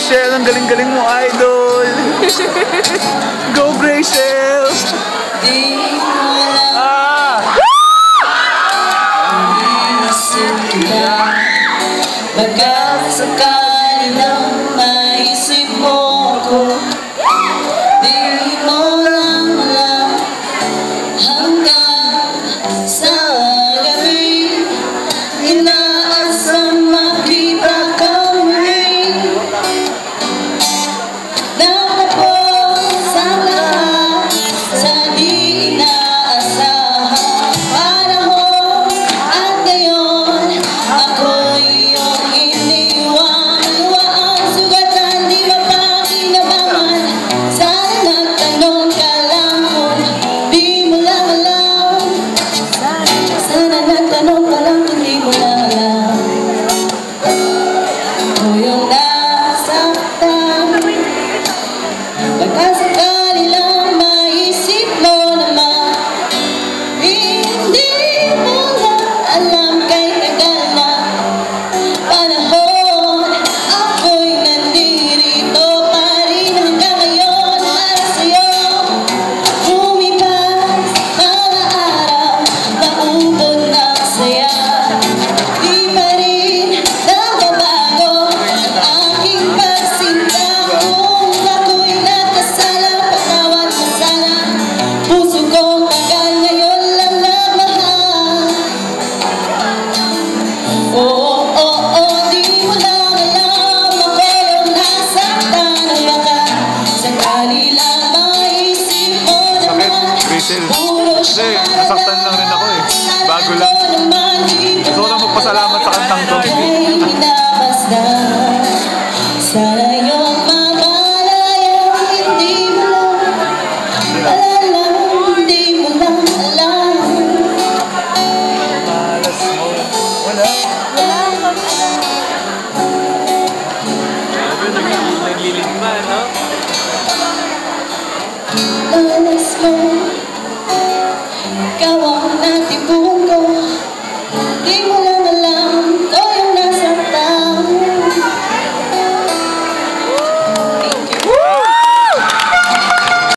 Graycel, ang galing-galing mo, idol. Go, Graycel. Baka sakali lang maisip mo ako, di mo lang alam hanggang sa gabi inaasang makita ka muli. Natapos ang lahat sa di inaasahan panahon, at ngayon ako'y sakali lang maisip mo naman, hindi mo na alam kay tagal na panahon. Ako'y nandirito pa rin hanggang ngayon para sa'yo. Lumipas mga araw, naubod ng saya, di pa rin nababago ang aking pagsinta. Puso kong tagal ngayon lang nagmahal. Di mo lang alam ako yung nasaktan. Baka sakali lang maisip mo naman, puro siya nasaktan lang rin ako eh. Bago lang. Gusto ko lang magpasalamat sa kantang to. Sana yung mamalaya, hindi mo naglilingman, no? Alas mo, ikaw ang natibok.